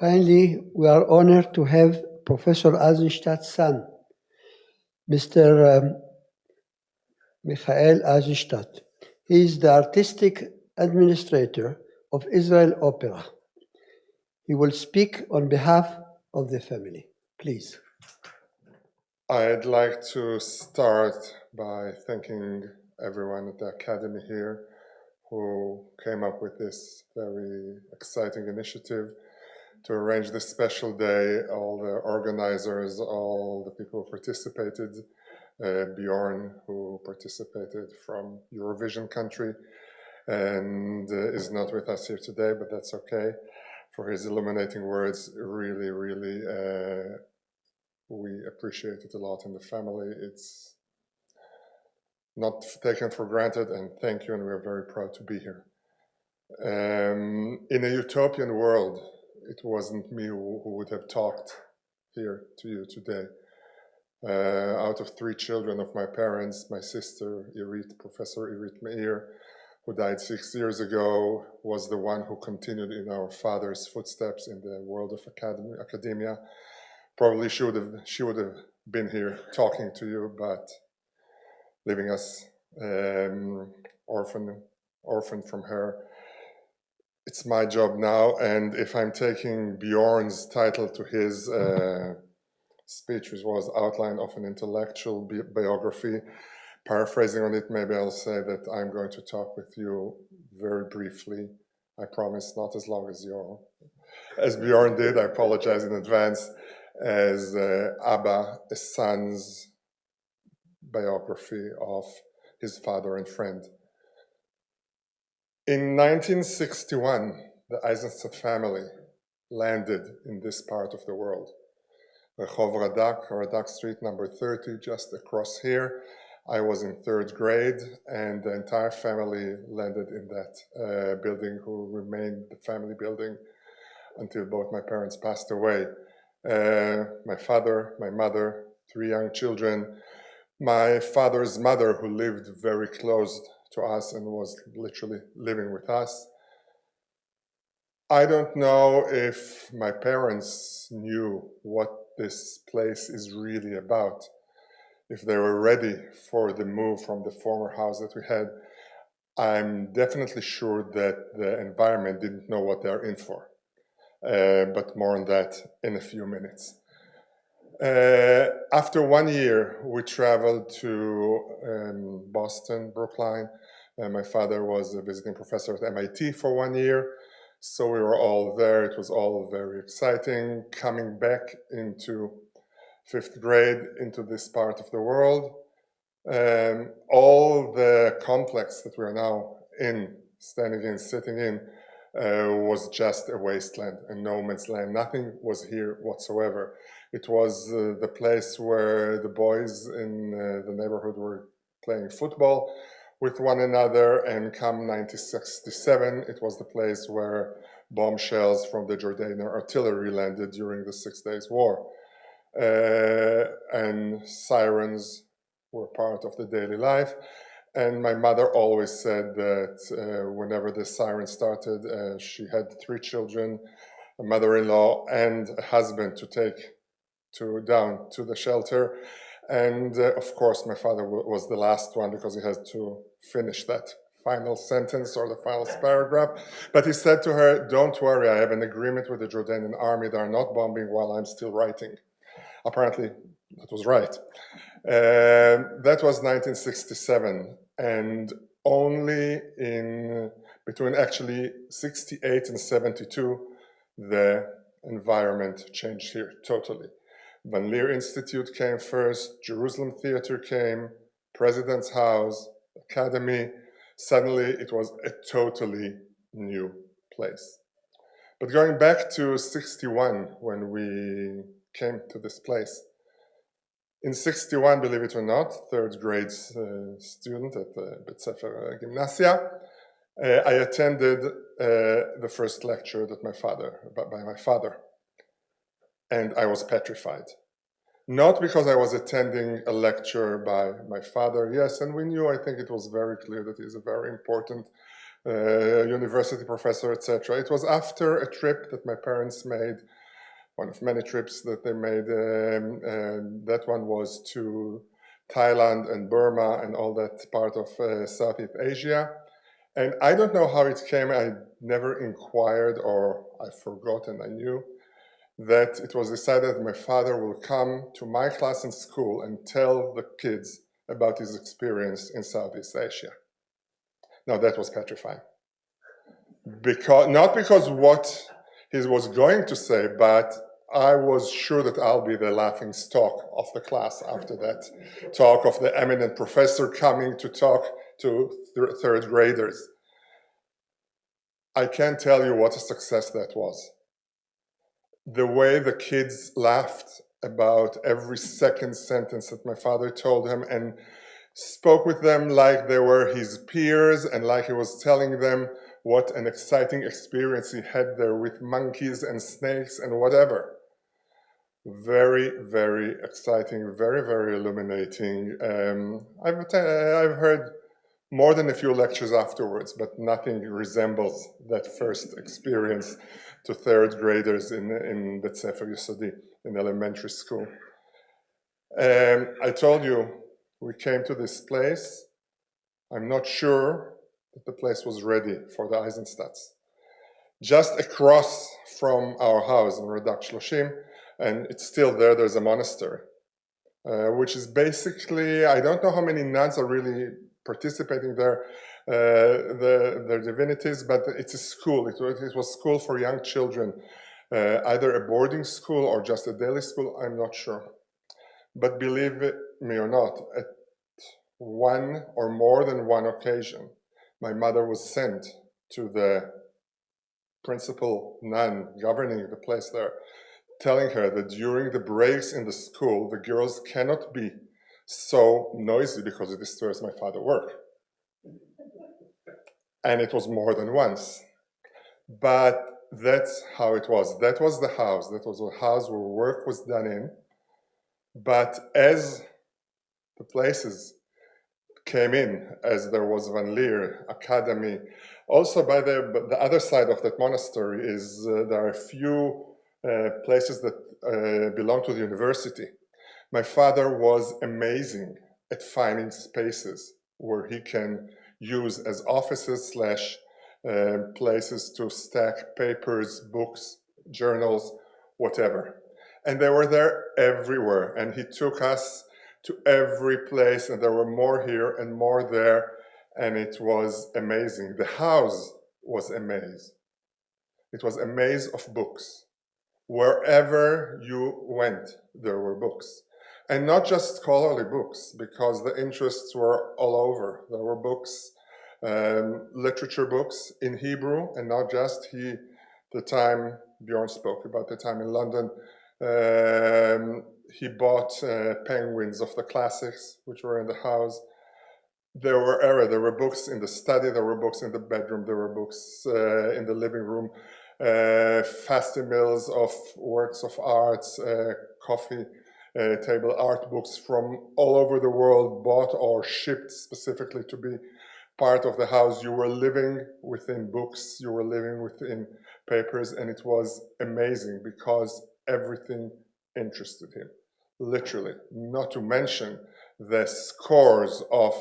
Finally, we are honored to have Professor Eisenstadt's son, Mr. Michael Ajzenstadt. He is the artistic administrator of Israel Opera. He will speak on behalf of the family. Please. I'd like to start by thanking everyone at the Academy here who came up with this very exciting initiative to arrange this special day, all the organizers, all the people who participated, Bjorn, who participated from Eurovision country and is not with us here today, but that's okay, for his illuminating words. Really, really, we appreciate it a lot in the family. It's not taken for granted, and thank you, and we're very proud to be here. In a utopian world, it wasn't me who would have talked here to you today. Out of 3 children of my parents, my sister, Professor Irit Meir, who died 6 years ago, was the one who continued in our father's footsteps in the world of academia. Probably she would have been here talking to you, but leaving us orphaned from her. It's my job now, and if I'm taking Bjorn's title to his speech, which was Outline of an Intellectual Biography, paraphrasing on it, maybe I'll say that I'm going to talk with you very briefly. I promise not as long as Bjorn did. I apologize in advance. As Abba, a son's biography of his father and friend. In 1961, the Eisenstadt family landed in this part of the world. Rehov Radak Street, number 30, just across here. I was in 3rd grade, and the entire family landed in that building, who remained the family building until both my parents passed away. My father, my mother, 3 young children. My father's mother, who lived very close to us and was literally living with us. I don't know if my parents knew what this place is really about, if they were ready for the move from the former house that we had. I'm definitely sure that the environment didn't know what they're in for, but more on that in a few minutes. After 1 year, we traveled to Boston, Brookline. My father was a visiting professor at MIT for 1 year, so we were all there. It was all very exciting. Coming back into 5th grade, into this part of the world, all the complex that we are now in, standing in, sitting in, was just a wasteland, a no man's land. Nothing was here whatsoever. It was the place where the boys in the neighborhood were playing football with one another, and come 1967, it was the place where bombshells from the Jordanian artillery landed during the 6 Days War. And sirens were part of the daily life. And my mother always said that whenever the siren started, she had 3 children, a mother-in-law, and a husband to take down to the shelter. And of course, my father was the last one, because he had to finish that final sentence or the final paragraph. But he said to her, "Don't worry, I have an agreement with the Jordanian army. They are not bombing while I'm still writing." Apparently, that was right. That was 1967, and only between actually 68 and 72, the environment changed here totally. Van Leer Institute came first, Jerusalem Theater came, President's House, Academy. Suddenly, it was a totally new place. But going back to 61, when we came to this place, in 61, believe it or not, 3rd grade student at the Beit Sefer Gymnasia, I attended the first lecture that by my father, and I was petrified. Not because I was attending a lecture by my father, yes, and we knew, I think it was very clear that he's a very important university professor, etc. It was after a trip that my parents made, one of many trips that they made. That one was to Thailand and Burma and all that part of Southeast Asia. And I don't know how it came. I never inquired, or I forgot, and I knew that it was decided that my father will come to my class in school and tell the kids about his experience in Southeast Asia. Now that was petrifying. Not because what he was going to say, but I was sure that I'll be the laughing stock of the class after that talk of the eminent professor coming to talk to third graders. I can't tell you what a success that was. The way the kids laughed about every second sentence that my father told him and spoke with them like they were his peers and like he was telling them what an exciting experience he had there with monkeys and snakes and whatever. Very, very exciting, very, very illuminating. I've heard more than a few lectures afterwards, but nothing resembles that first experience to third graders in Beit Sefer Yesodi, in elementary school. I told you, we came to this place. I'm not sure that the place was ready for the Eisenstadt. Just across from our house in Radak Shloshim, and it's still there, there's a monastery, which is basically, I don't know how many nuns are really participating there, their divinities, but it's a school. It was school for young children, either a boarding school or just a daily school, I'm not sure. But believe me or not, at one or more than one occasion, my mother was sent to the principal nun governing the place there, telling her that during the breaks in the school, the girls cannot be so noisy because it disturbs my father's work. And it was more than once. But that's how it was. That was the house. That was the house where work was done in. But as the places came in, as there was Van Leer Academy, also by the other side of that monastery is there are a few places that belong to the university. My father was amazing at finding spaces where he can use as offices / places to stack papers, books, journals, whatever. And they were there everywhere. And he took us to every place, and there were more here and more there. And it was amazing. The house was a maze. It was a maze of books. Wherever you went, there were books. And not just scholarly books, because the interests were all over. There were books, literature books in Hebrew, and not just. The time Bjorn spoke about the time in London, he bought penguins of the classics, which were in the house. There were books in the study, there were books in the bedroom, there were books in the living room, facsimils of works of arts, coffee table art books from all over the world, bought or shipped specifically to be part of the house. You were living within books, you were living within papers, and it was amazing because everything interested him, literally, not to mention the scores of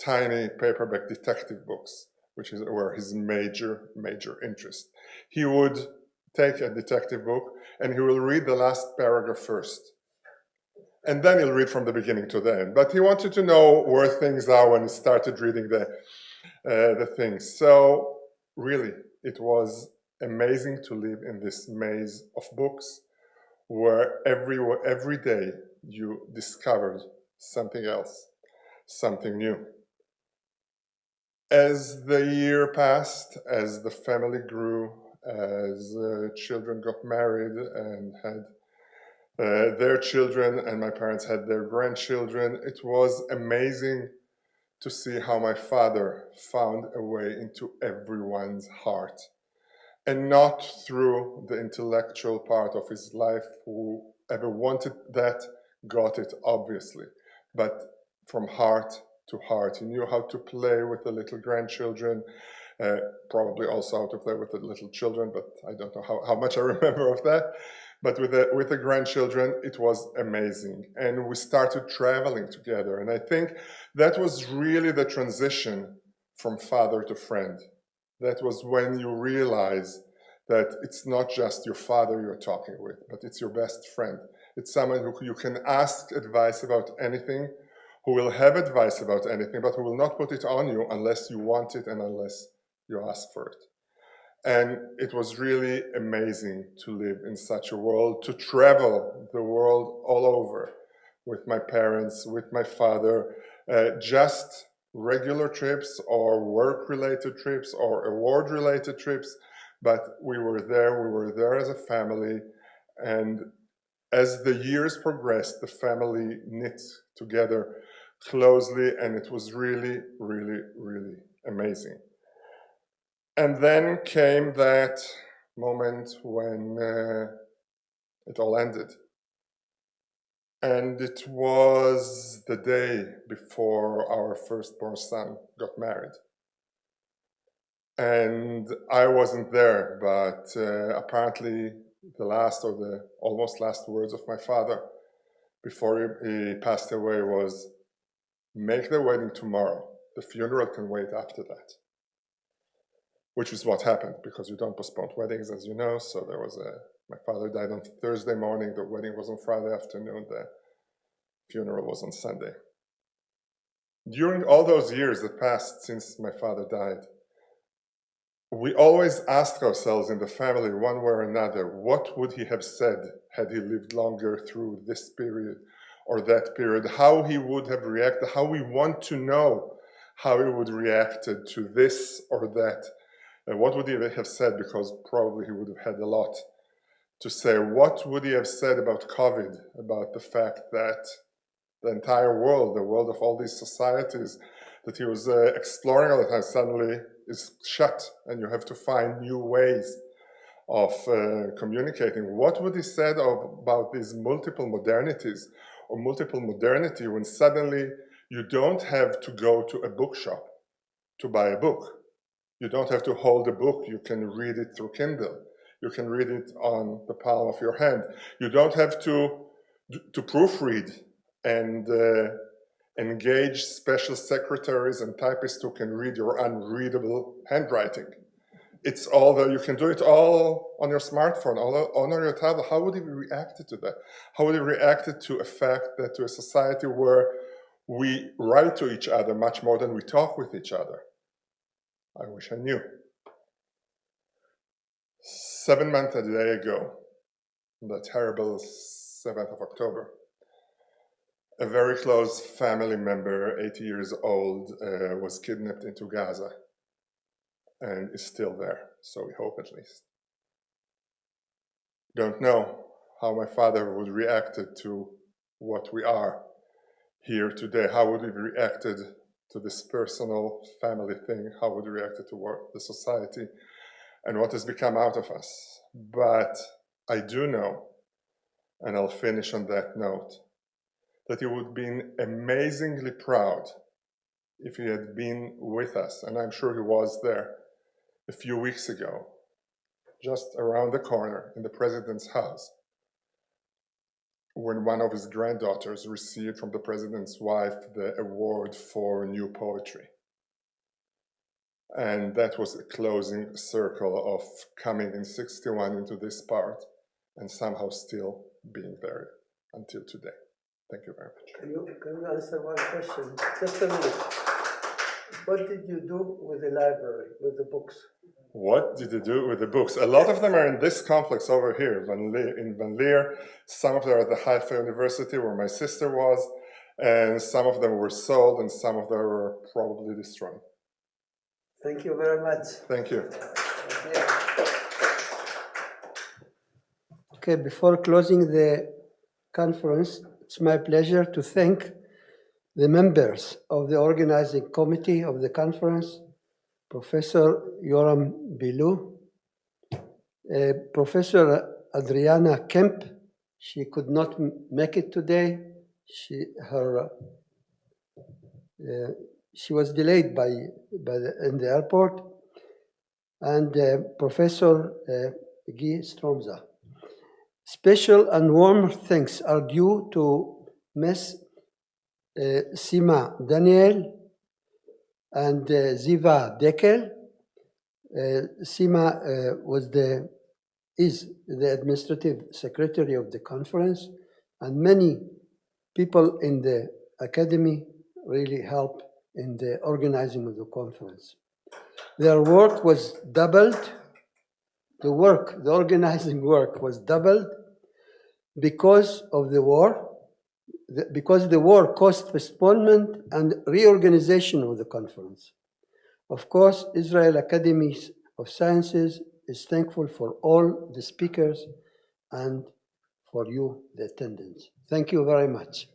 tiny paperback detective books, which were his major interest. He would take a detective book and he will read the last paragraph first. And then he'll read from the beginning to the end. But he wanted to know where things are when he started reading the things. So really, it was amazing to live in this maze of books where every day you discovered something else, something new. As the year passed, as the family grew, as children got married and had their children, and my parents had their grandchildren, it was amazing to see how my father found a way into everyone's heart. And not through the intellectual part of his life. Whoever wanted that got it, obviously, but from heart to heart. He knew how to play with the little grandchildren, Probably also out of there with the little children, but I don't know how much I remember of that. But with the grandchildren, it was amazing. And we started traveling together. And I think that was really the transition from father to friend. That was when you realize that it's not just your father you're talking with, but it's your best friend. It's someone who you can ask advice about anything, who will have advice about anything, but who will not put it on you unless you want it and unless you ask for it. And it was really amazing to live in such a world, to travel the world all over with my parents, with my father, just regular trips or work-related trips or award-related trips, but we were there as a family. And as the years progressed, the family knit together closely, and it was really, really, really amazing. And then came that moment when it all ended. And it was the day before our firstborn son got married. And I wasn't there, but apparently the last or the almost last words of my father before he passed away was, "Make the wedding tomorrow. The funeral can wait after that." Which is what happened, because you don't postpone weddings, as you know. So there was my father died on Thursday morning, the wedding was on Friday afternoon, the funeral was on Sunday. During all those years that passed since my father died, we always asked ourselves in the family, one way or another, what would he have said had he lived longer through this period or that period, how he would have reacted, how we want to know how he would reacted to this or that. And what would he have said? Because probably he would have had a lot to say. What would he have said about COVID, about the fact that the entire world, the world of all these societies that he was exploring all the time, suddenly is shut, and you have to find new ways of communicating? What would he said about these multiple modernities or multiple modernity when suddenly you don't have to go to a bookshop to buy a book? You don't have to hold a book. You can read it through Kindle. You can read it on the palm of your hand. You don't have to proofread and engage special secretaries and typists who can read your unreadable handwriting. It's all there. You can do it all on your smartphone, all on your tablet. How would he react to that? How would he react to a fact that to a society where we write to each other much more than we talk with each other? I wish I knew. 7 months a day ago, the terrible 7th of October, a very close family member, 80 years old, was kidnapped into Gaza and is still there, so we hope at least. Don't know how my father would react to what we are here today. How would he reacted to this personal family thing? How would he react to what the society and what has become out of us? But I do know, and I'll finish on that note, that he would have been amazingly proud if he had been with us, and I'm sure he was there a few weeks ago, just around the corner in the president's house, when one of his granddaughters received from the president's wife the award for new poetry. And that was a closing circle of coming in 61 into this part and somehow still being there until today. Thank you very much. Can you answer one question? Just a minute. What did you do with the library, with the books? What did you do with the books? A lot of them are in this complex over here, in Van Leer. Some of them are at the Haifa University where my sister was, and some of them were sold, and some of them were probably destroyed. Thank you very much. Thank you. Okay, before closing the conference, it's my pleasure to thank the members of the organizing committee of the conference, Professor Yoram Bilou, Professor Adriana Kemp. She could not make it today. She was delayed in the airport. and Professor Guy Stromza. Special and warm thanks are due to Ms. Sima Daniel and Ziva Dekel. Sima is the administrative secretary of the conference, and many people in the academy really helped in the organizing of the conference. Their work was doubled. The organizing work was doubled because of the war, because the war caused postponement and reorganization of the conference. Of course, Israel Academy of Sciences is thankful for all the speakers and for you, the attendants. Thank you very much.